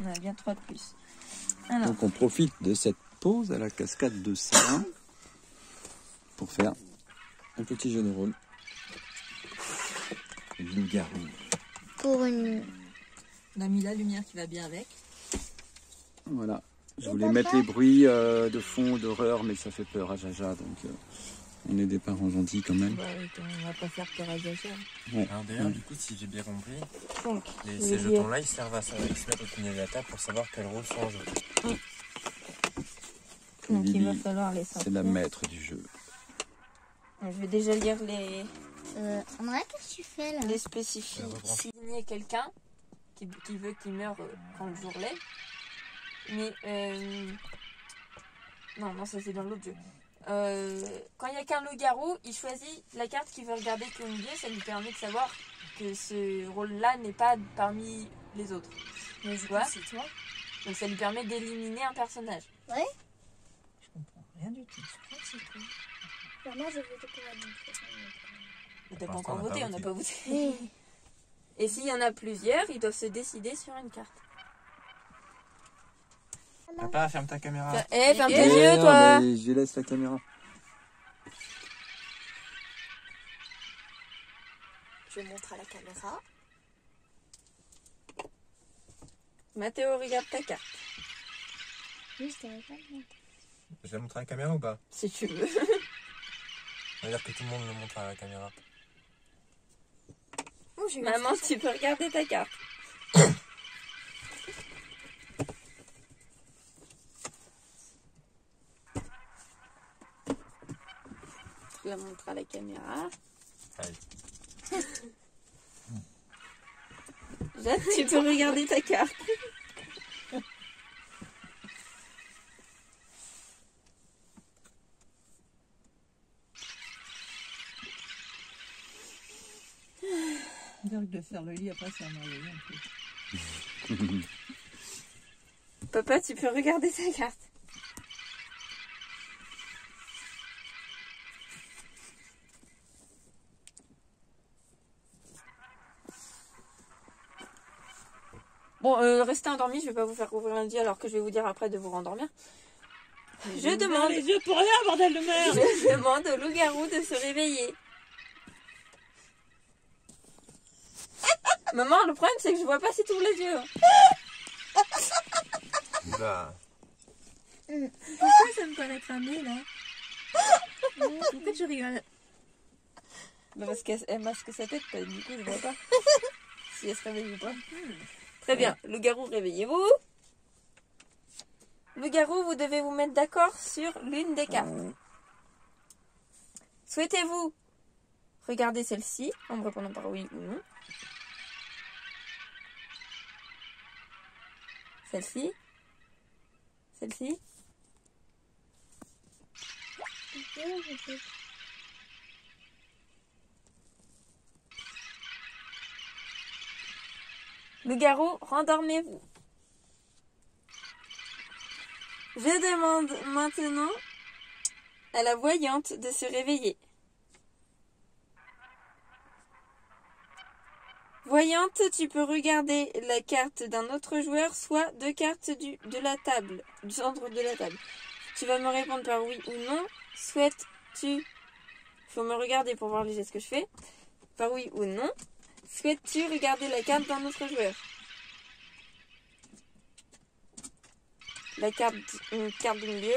On a bien 3 de plus. Alors. Donc on profite de cette pause à la cascade de Saint pour faire un petit jeu de rôle. Loup-garou. Pour une... On a mis la lumière qui va bien avec. Voilà. Je Et voulais papa mettre les bruits de fond d'horreur, mais ça fait peur à Jaja, donc on est des parents gentils quand même. Bah oui, on va pas faire peur à Jaja. Ouais. Alors d'ailleurs, du coup, si j'ai bien compris, Donc, ces jetons-là, ils servent à ça. Ils se mettent au milieu de la table pour savoir quel rôle sont en jeu. Donc il va Lily, falloir les c'est sortir. la maître du jeu. Je vais déjà lire les Andrea, qu'est-ce que tu fais là? les spécifiques. Signer quelqu'un qui veut qu'il meure quand le jour l'est. Mais non, ça c'est dans l'autre jeu. Quand il n'y a qu'un loup-garou, il choisit la carte qu'il veut regarder qui est au milieu. Ça lui permet de savoir que ce rôle-là n'est pas parmi les autres. Mais Tu vois, c'est toi. donc ça lui permet d'éliminer un personnage. Ouais. Je comprends rien du tout. Je crois que c'est toi. Alors moi, je vais te pour la même. Mais t'as pas Pour encore l'instant, voté, on on n'a n'a pas pas voté. Et s'il y en a plusieurs, ils doivent se décider sur une carte. Papa, ferme ta caméra. Ferme tes Eh yeux, non, toi. mais je laisse la caméra. Je montre à la caméra. Mathéo, regarde ta carte. Oui, je t'avais pas montré. Je vais montrer à la caméra ou pas? Si tu veux. On va dire que tout le monde le montre à la caméra. Oh, j'ai Maman, tu peux regarder ta carte. Tu la montres à la caméra. Allez. Jade, tu peux regarder ta carte. Donc de faire le lit après c'est un merveilleux en plus. Papa, tu peux regarder ta carte. Bon, restez endormis, je vais pas vous faire ouvrir lundi alors que je vais vous dire après de vous rendormir. Je demande, Les yeux pour rien, bordel de merde. je demande au loup-garou de se réveiller. Maman, le problème c'est que je vois pas si tu ouvres les yeux. Bah, Pourquoi ça me paraît cramé là? Pourquoi tu rigoles? Bah parce qu'elle masque sa tête, du coup je vois pas si elle se réveille ou pas. Très bien, loup-garou, réveillez-vous. Loup-garou, vous devez vous mettre d'accord sur l'une des cartes. Souhaitez-vous regarder celle-ci en me répondant par oui ou non? Celle-ci? Celle-ci? Loup-garou, rendormez-vous. Je demande maintenant à la voyante de se réveiller. Voyante, tu peux regarder la carte d'un autre joueur, soit 2 cartes de la table, du centre de la table. Tu vas me répondre par oui ou non. Souhaites-tu... Il faut me regarder pour voir les gestes que je fais. Par oui ou non. Souhaites-tu regarder la carte d'un autre joueur? Une carte du milieu.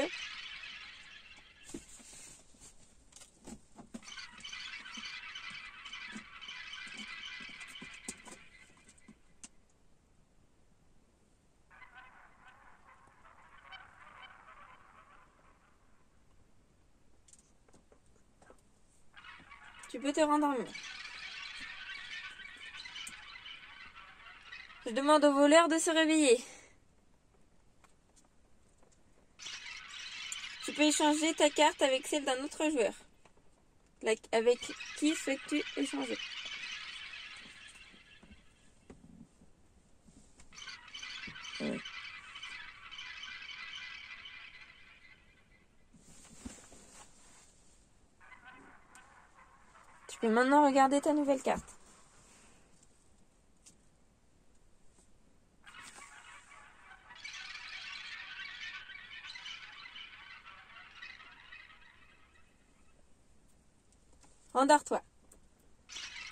Tu peux te rendormir. Je demande au voleur de se réveiller. Tu peux échanger ta carte avec celle d'un autre joueur. Avec qui souhaites-tu échanger? Tu peux maintenant regarder ta nouvelle carte. Endors-toi.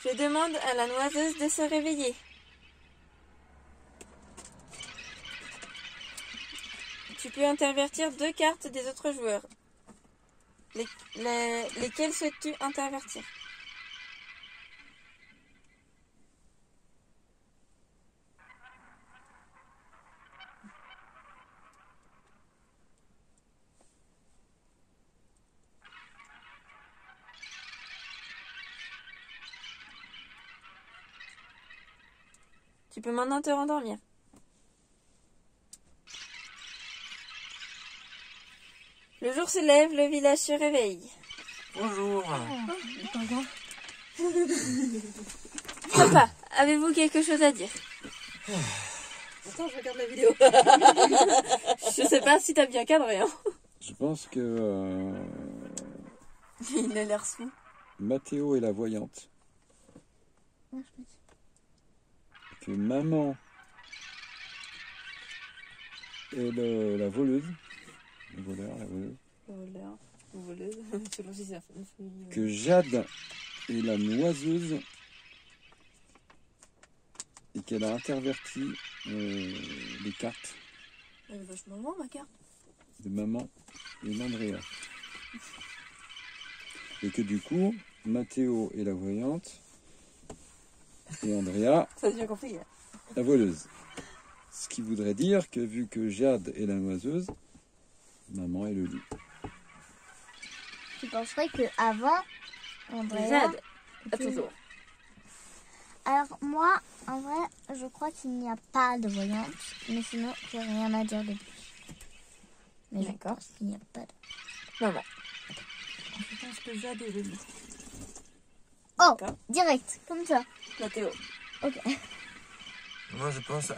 Je demande à la noiseuse de se réveiller. Tu peux intervertir 2 cartes des autres joueurs. Lesquelles souhaites-tu intervertir? Tu peux maintenant te rendormir. Le jour se lève, le village se réveille. Bonjour. Papa, avez-vous quelque chose à dire? Attends, je regarde la vidéo. Je sais pas si t'as bien cadré, hein. Je pense que Il a l'air fou. Mathéo est la voyante. Que maman est la voleuse. Le voleur, la voleuse. Voleur, voleuse, selon si ça fait. Que Jade est la noiseuse. Et qu'elle a interverti les cartes Elle est vachement loin, ma carte. de maman et d'Andrea. Et que du coup, Mathéo est la voyante. Et Andrea, Ça, j'ai bien compris. la voleuse. Ce qui voudrait dire que vu que Jade est la noiseuse, maman est le lit. Tu penserais qu'avant, Andrea... Jade, à était- ton tour. Alors moi, en vrai, je crois qu'il n'y a pas de voyante. Mais sinon, j'ai rien à dire de plus. Mais je D'accord. pense qu'il n'y a pas de... Maman. Je pense que Jade est le lit. Oh, D'accord. direct, comme ça. Mathéo. Ok. Moi, je pense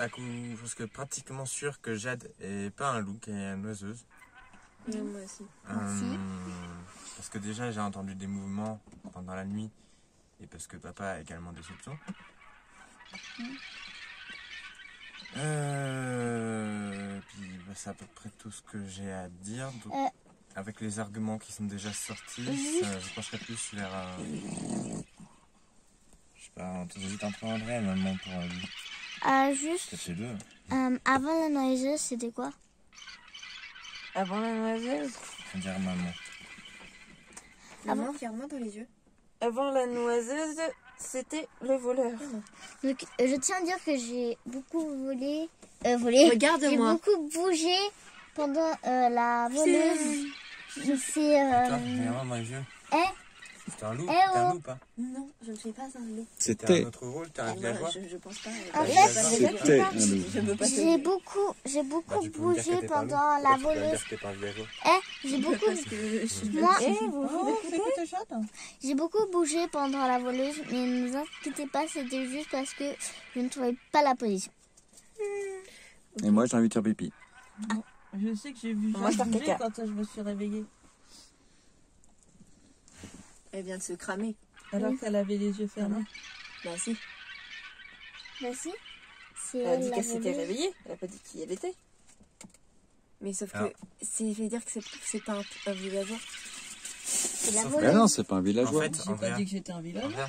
que pratiquement sûr que Jade est pas un loup, qu'elle est une oiseuse. Moi aussi. Merci. Parce que déjà, j'ai entendu des mouvements pendant la nuit. Et parce que papa a également des soupçons. Puis bah, c'est à peu près tout ce que j'ai à dire. Donc, avec les arguments qui sont déjà sortis, je pencherai plus vers... je sais pas, j'hésite entre André et maman pour lui. Juste, Peut-être les deux. avant la noiseuse, c'était quoi? Avant la noiseuse. Faut dire maman. Maman, regarde-moi dans les yeux. Avant la noiseuse, c'était le voleur. Donc, je tiens à dire que j'ai beaucoup volé. J'ai Regarde-moi. beaucoup bougé pendant la voleuse. Je sais... Toi, regarde-moi dans les yeux. T'es un loup? Eh T'es un oh. loup ou pas? Non, je ne suis pas un loup. T'as C'était un autre rôle? T'es un villageois? Je pense pas. En Oui, fait, d'accord. C'était un loup. Je veux pas j'ai te beaucoup Bah, tu peux me dire que bougé t'es pas un loup. pendant la Pourquoi tu peux me voleuse. dire que t'es pas un villageois? J'ai beaucoup... parce que je suis Moi, Oh, vous écoutez Jade? j'ai beaucoup bougé pendant la voleuse, mais ne vous inquiétez pas, c'était juste parce que je ne trouvais pas la position. Et moi, j'ai envie de faire pipi. Je sais que j'ai vu Moi, Jade je bouger caca. quand je me suis réveillée. Elle vient de se cramer. Alors qu'elle avait les yeux fermés. Bah si. Bah si, c'est Elle a elle dit la qu'elle s'était voleuse. réveillée. Elle a pas dit qui elle était. Mais sauf Ah. que c'est veut dire que c'est pas un villageois. C'est la Sauf Ah voleuse. non, c'est pas un villageois. En fait, J'ai pas Andrea, dit que j'étais un village. Andrea,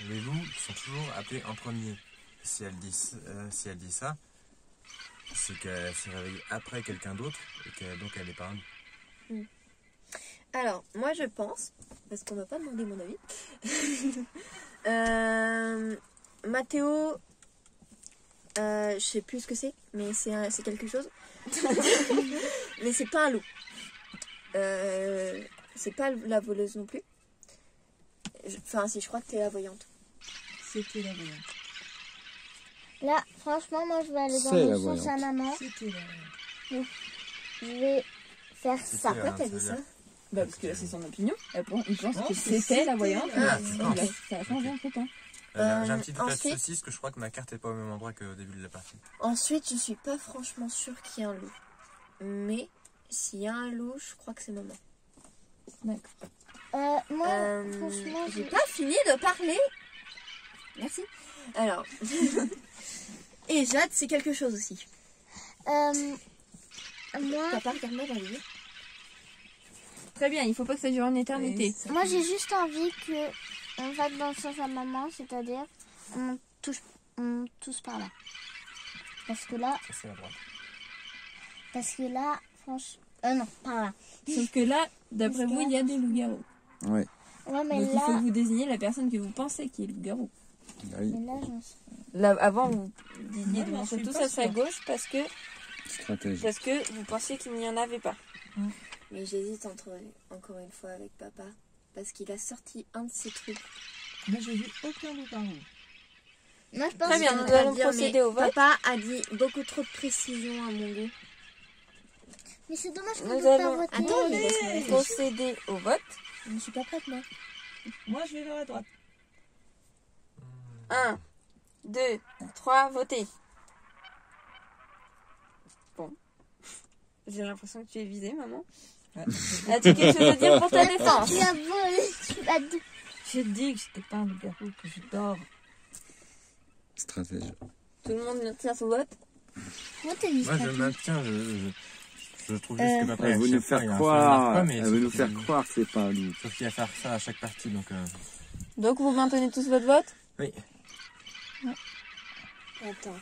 les loups sont toujours appelés en premier. Si elle dit ça, c'est qu'elle s'est réveillée après quelqu'un d'autre et que donc elle n'est pas un loup. Alors, moi je pense, parce qu'on m'a pas demandé mon avis. Mathéo, je sais plus ce que c'est, mais c'est quelque chose. Mais c'est pas un loup. C'est pas la voleuse non plus. Enfin, si, je crois que t'es la voyante. C'était la voyante. Là, franchement, moi, je vais aller dans C'est la le sens à voyante. maman. C'était la voyante. Je vais faire C'était ça. la- Pourquoi t'as dit ça? Bah, parce que là, c'est son opinion. Il pense Oh, que c'était la voyante. Ah, mais non. ça a changé entre temps. J'ai un petit doute ensuite- là-dessus, parce que je crois que ma carte n'est pas au même endroit qu'au début de la partie. Ensuite, je suis pas franchement sûre qu'il y a un loup. Mais s'il y a un loup, je crois que c'est maman. Moi, franchement, J'ai pas fini de parler. Merci. Alors. Et Jade, c'est quelque chose aussi. moi, Papa, regarde-moi dans les yeux. Très bien, il faut pas que ça dure une éternité. Et ça Moi, fait- j'ai juste envie que on va dans le sens à maman, c'est-à-dire on touche par là. Parce que là, Ça, c'est la droite. franchement, non, par là. Sauf que là, d'après vous, il y a des loups-garous. Ouais. Ouais, mais Donc il faut que là, vous désigniez la personne que vous pensez qui est le loup-garou. Ah oui. mais là, j'en sais. Là, avant, vous disiez Moi, de j'en montrer suis tous pas à sa sûre. gauche parce que Stratège. vous pensiez qu'il n'y en avait pas. Mais j'hésite encore une fois avec papa. Parce qu'il a sorti un de ses trucs. Moi, j'ai vu aucun loup-garou. Moi, je pense Très bien, que- nous allons procéder au vote. Papa a dit beaucoup trop de précision à mon goût. Mais c'est dommage qu'on Nous ne peut pas allons voter. Attendez. procéder au vote. Je ne suis pas prête, moi. Moi, je vais vers la droite. 1, 2, 3, votez. Bon. J'ai l'impression que tu es visée, maman. Ouais. As-tu quelque chose à dire pour ta défense? Tu as volé, tu as deux. J'ai dit que j'étais pas un loup-garou, que je dors. Stratège. Tout le monde tient son vote? Moi, t'as dit Moi, je ça. maintiens. Je trouve juste que papa, Elle à veut chaque nous fois, faire il a un croire. marque pas, mais Elle veut nous sauf faire qu'il- croire que c'est pas un loup. Sauf qu'il va faire ça à chaque partie, donc. Donc vous maintenez tous votre vote? Oui. Attends.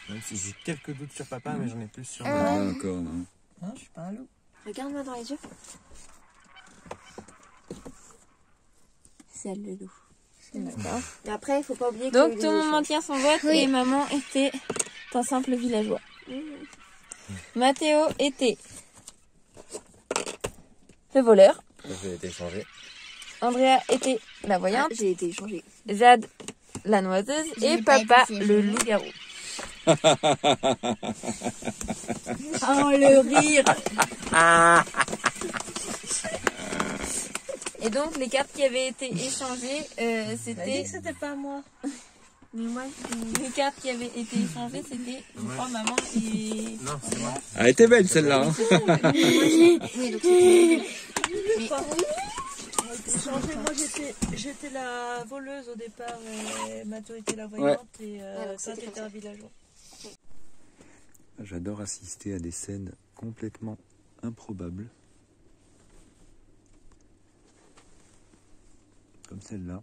Même si j'ai quelques doutes sur papa, mais j'en ai plus sur Pas moi. encore, non. Non, je suis pas un loup. Regarde-moi dans les yeux. C'est elle le loup. D'accord. Et après, il faut pas oublier Donc qu'il tout y a le eu monde des maintient son vote Oui. et maman était un simple villageois. Mathéo était le voleur. J'ai été changé. Andrea était la voyante. J'ai été échangée. Jade la noiseuse. J'ai Et pas papa été le gênée. loup-garou. Oh le rire. Et donc les cartes qui avaient été échangées, T'as dit c'était que c'était pas moi. mais moi, les cartes qui avaient été échangées, c'était je crois maman et Non, c'est moi. Elle était belle celle-là. Hein. Oui, donc c'était... Changé, moi j'étais la voleuse au départ et Mathieu était la voyante et donc toi c'était t'étais comme un villageois. J'adore assister à des scènes complètement improbables. Comme celle-là.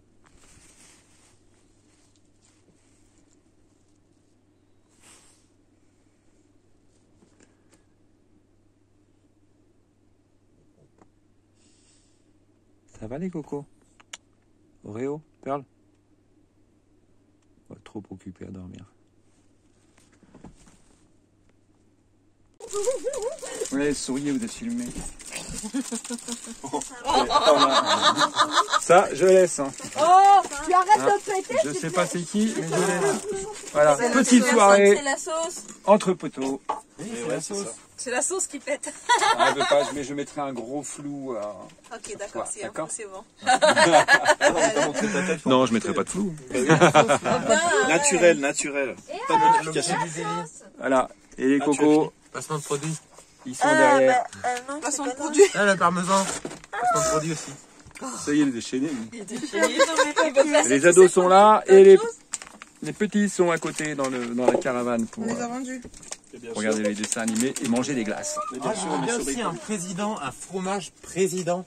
Ça va les cocos? Oreo, Pearl? Ouais, trop occupé à dormir. Ouais, souriez, vous êtes filmé. Ça, je laisse. Hein. Oh, tu arrêtes Hein, de péter. je sais pas c'est qui, mais je laisse. Voilà, c'est petite la soirée c'est la sauce. entre poteaux. Oui, c'est la sauce. C'est la sauce qui pète. Ah, je veux pas, mais je mettrai un gros flou. Ok, d'accord, Ouais, d'accord. c'est bon. Non, je mettrai pas de flou. Naturel. Pas de modification. Voilà. Et les cocos, Passement de produit. ils sont derrière. Passons le produit. Ah, le parmesan. Passement de produit aussi. Ça y est, il est déchaîné. lui. Il Les ados sont là et les petits sont à côté dans la caravane pour vendus. regarder les dessins animés et manger des glaces. Ah, j'aimerais bien aussi un président, un fromage président.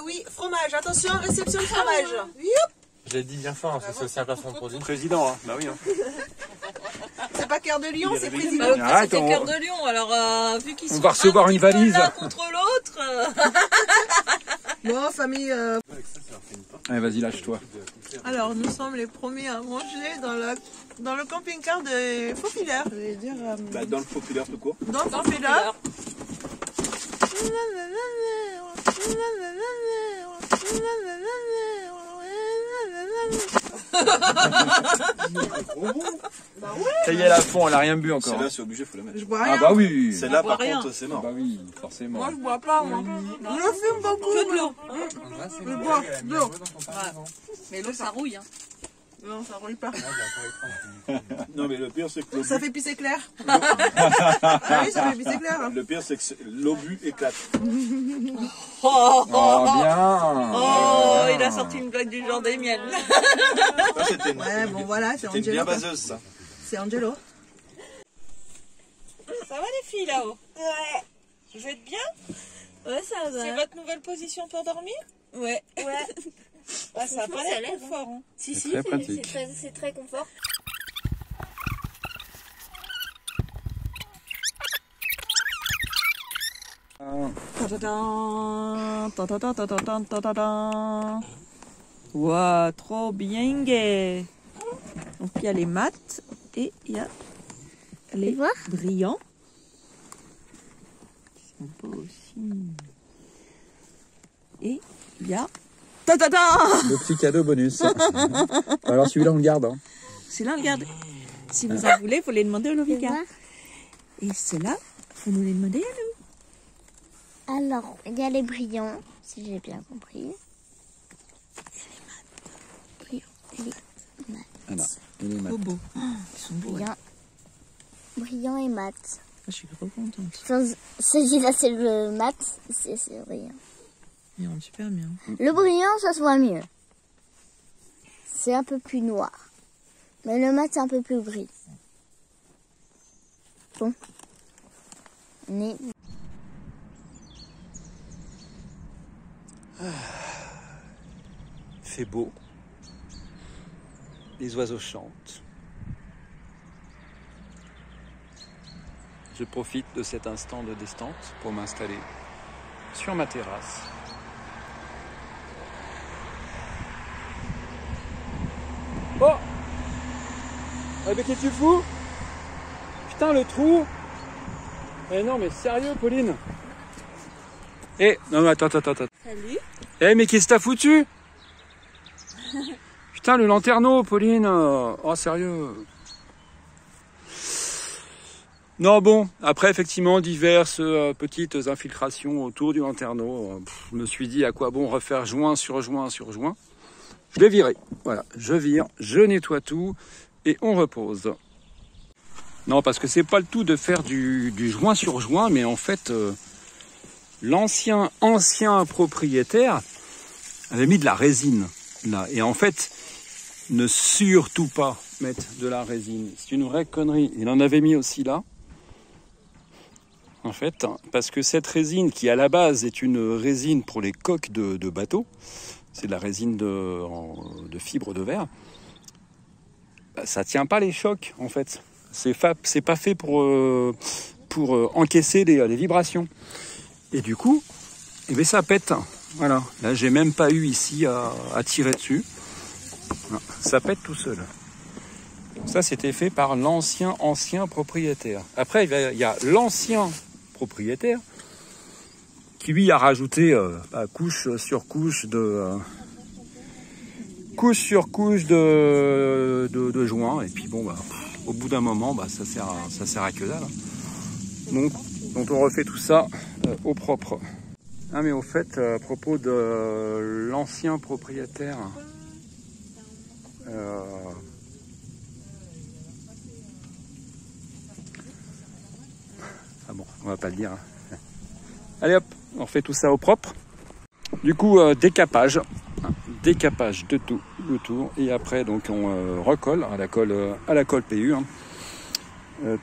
Oui, fromage. Attention, réception de fromage. Je l'ai dit bien fort, parce que c'est aussi un placement de produit. Président, hein. Bah oui. Hein. C'est pas Cœur de Lion, c'est président. Arrête, on- Cœur de Lion, alors vu qu'ils On sont va recevoir un une petit peu valise. l'un contre l'autre. Bon, famille. Allez, vas-y, lâche-toi. Alors, nous sommes les premiers à manger dans le camping-car de Faupilère. Je vais dire. Dans le populaire tout court. Dans le Faupilère. Ça y est, elle est à fond, elle a rien bu encore. Celle-là, c'est obligé, faut la mettre. Je bois Ah rien. bah oui. Celle-là, boit par rien. contre, c'est Ah mort. bah oui, forcément. Moi, je bois pas, moi. Je fume beaucoup. Que de l'eau. Je bois de l'eau. Mais l'eau, ça rouille. Hein. Non, ça roule pas. Non, mais le pire, c'est que Ça l'obus, fait pisser clair. Ah oui, ça fait pisser clair. Hein. le pire, c'est que l'obus éclate. Oh, bien. Oh, il a sorti une blague du genre des miennes. Ça, c'était Ouais, bon voilà, c'est c'était une bien Angelo. baseuse, ça. C'est Angelo. Ça va les filles là-haut? Ouais. Vous êtes bien? Ouais, ça va. C'est votre nouvelle position pour dormir? Ouais. Ouais. Ah, ça a Franchement, pas ça l'air l'aide, confort. Hein. Si, C'est si, très pratique. c'est très confort. Waouh, trop bien gay. Donc il y a les maths et il y a les voir brillants. Ils sont beaux aussi. Et il y a Le petit cadeau bonus. Alors celui-là on le garde. Hein. celui-là, regardez. Si vous en voulez, vous les demandez au Lovica. voir. Et ceux-là, vous nous les demandez à nous. Alors, il y a les brillants, si j'ai bien compris. Voilà. Et les maths. Trop beaux. Oh, ils sont beaux. Ouais. Brillant et mat. Ah, je suis trop contente. Celui-là, c'est le mat, c'est brillant. Ils rendent super bien. Le brillant, ça se voit mieux. C'est un peu plus noir. Mais le mat, c'est un peu plus gris. Bon. On est... fait beau. Les oiseaux chantent. Je profite de cet instant de détente pour m'installer sur ma terrasse. Oh! Ah mais qu'est-ce que tu fous? Putain le trou! Eh non mais sérieux Pauline? Eh non mais attends. Salut. Eh mais qu'est-ce que t'as foutu? Putain le lanterneau Pauline! Oh sérieux? Non bon, après effectivement diverses petites infiltrations autour du lanterneau. Je me suis dit à quoi bon refaire joint sur joint sur joint. Je l'ai viré. Voilà, je vire, je nettoie tout et on repose. Non parce que c'est pas le tout de faire du joint sur joint, mais en fait l'ancien propriétaire avait mis de la résine là. Et en fait, ne surtout pas mettre de la résine. C'est une vraie connerie. Il en avait mis aussi là. En fait, parce que cette résine qui à la base est une résine pour les coques de bateaux, c'est de la résine de fibre de verre, bah, ça tient pas les chocs en fait. C'est pas fait pour encaisser les vibrations. Et du coup, eh bien, ça pète. Voilà. Là, j'ai même pas eu ici à tirer dessus. Non, ça pète tout seul. Ça, c'était fait par l'ancien propriétaire. Après, il y a l'ancien propriétaire qui lui a rajouté couche sur couche de joints. Et puis bon, bah, au bout d'un moment, bah, ça sert à que dalle. Donc on refait tout ça au propre. Ah mais au fait, à propos de l'ancien propriétaire, ah bon, on va pas le dire. Hein. Allez hop, on refait tout ça au propre. Du coup, décapage de tout autour et après donc on recolle à la colle PU. Hein.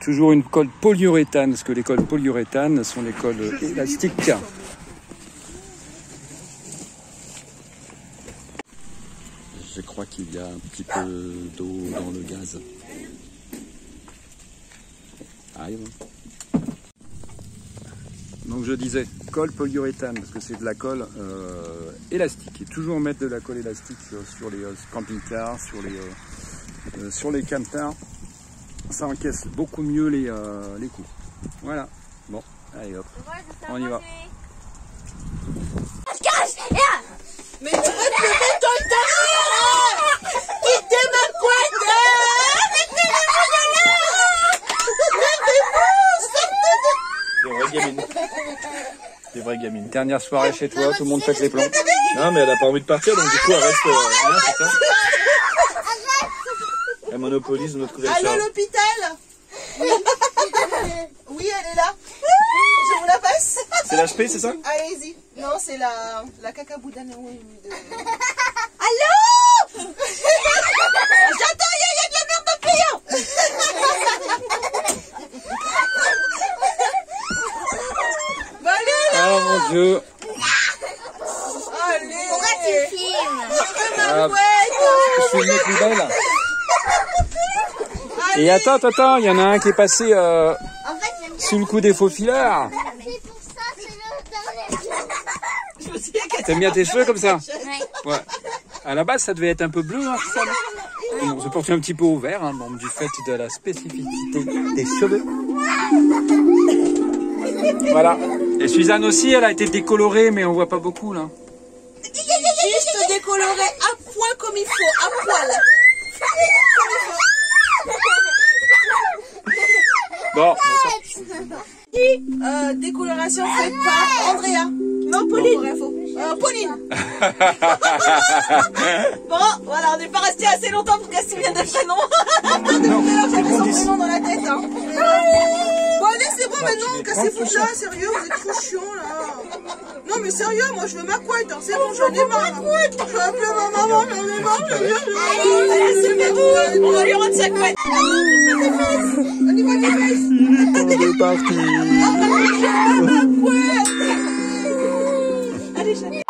Toujours une colle polyuréthane, parce que les colles polyuréthanes sont les colles élastiques. Je crois qu'il y a un petit peu d'eau dans le gaz. Arrive. Donc je disais, colle polyuréthane, parce que c'est de la colle élastique. Et toujours mettre de la colle élastique sur les camping-cars, sur les camtars. Ça encaisse beaucoup mieux les coups. Voilà. Bon, allez hop, on y va. Mais tu veux te lever ton derrière là! Quittez ma couette! Des vraies gamines. Des vraies gamines. Dernière soirée chez toi, tout le monde pète les plombs. Non, mais elle a pas envie de partir, donc du coup, elle reste rien, c'est ça. Elle monopolise notre couverture. Allô l'hôpital? Oui, elle est là. Je vous la passe. C'est l'HP, c'est ça? Allez-y. Non, c'est la cacaboudane. Allô? J'attends, il y a de la merde de payant. Bon, allez, là. Oh mon leurs yeux. Pourquoi tu filmes? Je suis une plus belle. Et attends, il y en a un qui est passé En fait, j'aime bien. sous le coup des faux fileurs. C'est pour ça, c'est le dernier. T'aimes bien tes cheveux comme ça? Ouais. Ouais. À la base, ça devait être un peu bleu, hein, ça. On se porte un petit peu au vert, hein, bon, du fait de la spécificité des cheveux. Voilà. Et Suzanne aussi, elle a été décolorée, mais on voit pas beaucoup là. Juste décoloré à point comme il faut, à poil. Bon. Décoloration faite par Andrea. Non, Pauline. Pauline. Bon, voilà, on n'est pas resté assez longtemps pour qu'elle se souvienne de prénom. J'avais son prénom dans la tête. Hein. Bon, allez, c'est bon maintenant, cassez-vous de là, sérieux, vous êtes trop chiants là. Non, mais sérieux, moi je veux ma couette, hein. C'est bon, j'en ai marre. Je veux appeler ma maman, j'en ai marre. Allez, c'est bon, on va lui rendre sa couette. On y va, les fesses. On est parti. Allez, chérie.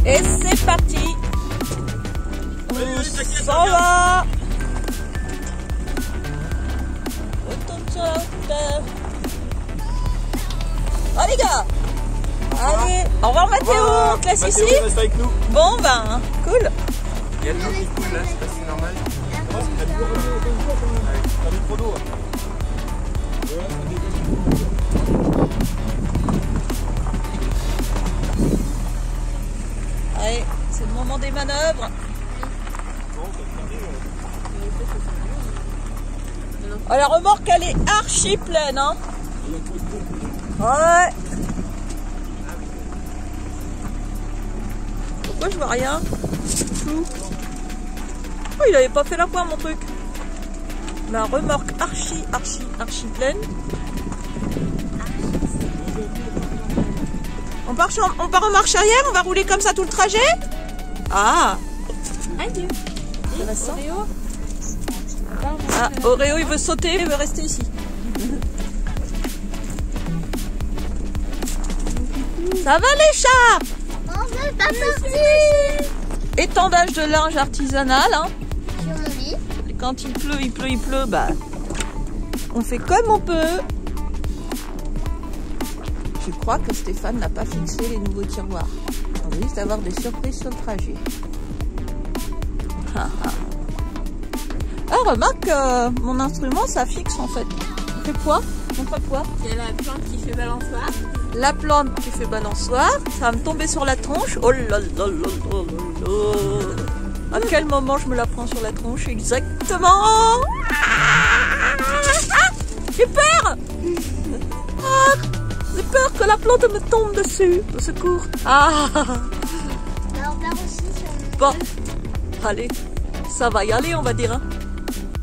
Et c'est parti. On s'en va. Retourne sur la hauteur. Oh les gars. Allez, au revoir Mathéo, on te laisse ici. Reste avec nous. Bon ben, cool. Il y a de l'eau qui coule là, je sais pas si c'est normal. T'as mis trop d'eau. Allez, c'est le moment des manœuvres. Oh, la remorque, elle est archi pleine, hein. Ouais. Pourquoi je vois rien? Flou. Oh, il avait pas fait la poire, mon truc. La remorque archi pleine. On part en marche arrière, on va rouler comme ça tout le trajet? Ah! Adieu. Ça va ça? Ah, Oreo il veut sauter, il veut rester ici. Ça va les chats? On veut pas partir. Étendage de linge artisanal, hein. Sur mon lit. Et quand il pleut, bah on fait comme on peut. Je crois que Stéphane n'a pas fixé les nouveaux tiroirs. On risque d'avoir des surprises sur le trajet. Ah, remarque, mon instrument, ça fixe en fait. Il fait poids, contre-poids. Il y a la plante qui fait balançoire. La plante qui fait balançoire, ça va me tomber sur la tronche. Oh là là là là là là. À quel moment je me la prends sur la tronche exactement? J'ai peur. J'ai peur que la plante me tombe dessus. Au secours. Alors, part aussi sur mon Bon, allez, ça va y aller, on va dire. Hein.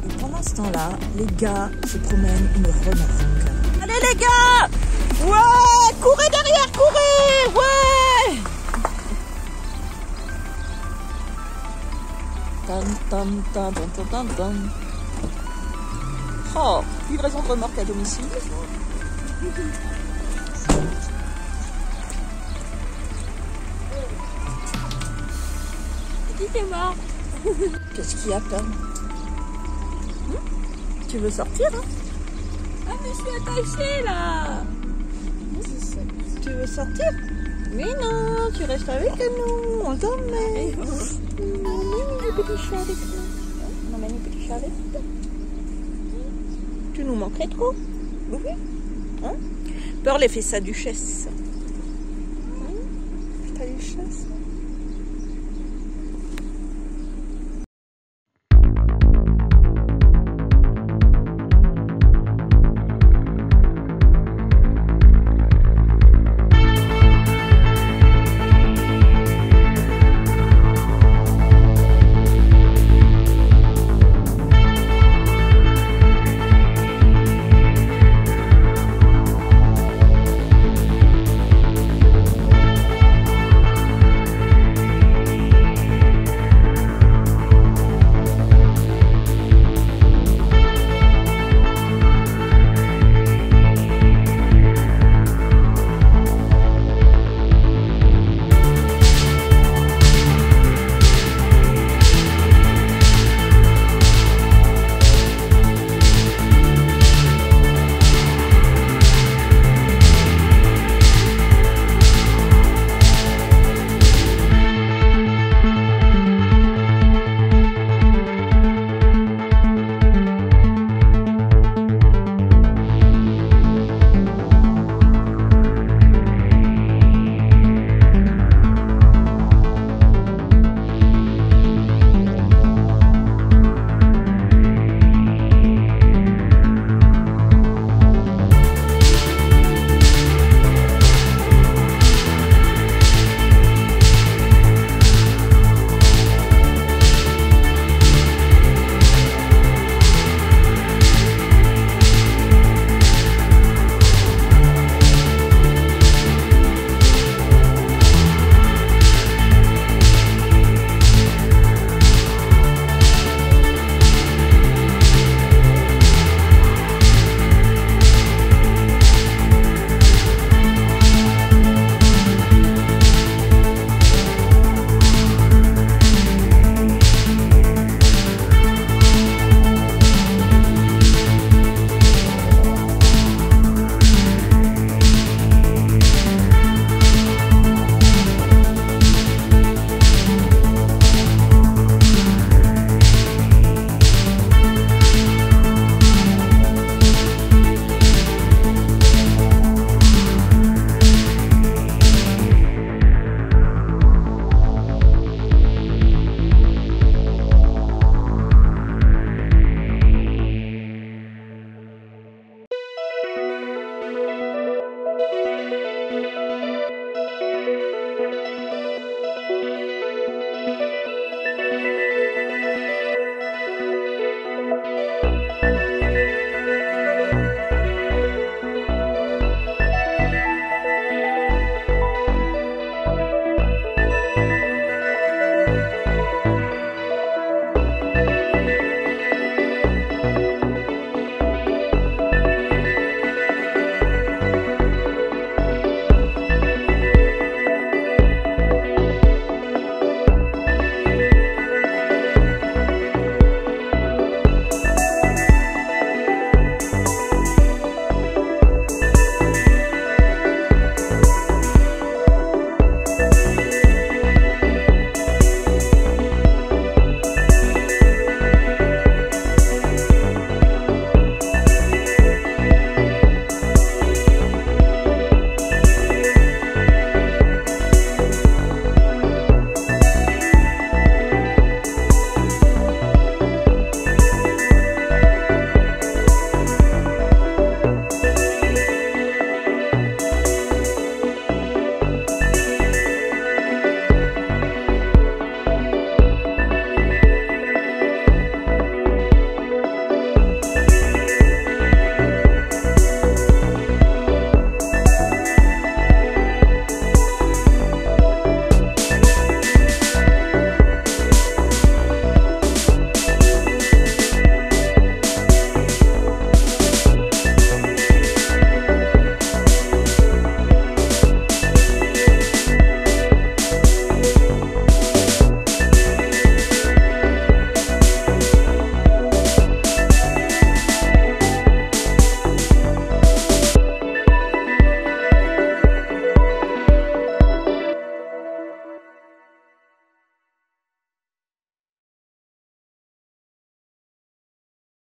Et pendant ce temps-là, les gars se promènent une remorque. Allez les gars! Ouais! Courez derrière, courez! Ouais! Tam, tam, tam, tam, tam, tam, tam. Oh, livraison de remorque à domicile. Qui est mort? Qu'est-ce qu'il y a, Pam? Tu veux sortir, hein? Ah, mais je suis attachée là. Tu veux sortir? Mais non, tu restes avec nous, on t'emmène. On emmène les petits chats avec nous. On emmène les petits chats avec nous. Tu nous manquerais trop? Oui. Hein? Pearl, elle fait sa duchesse. Hein? Ta duchesse.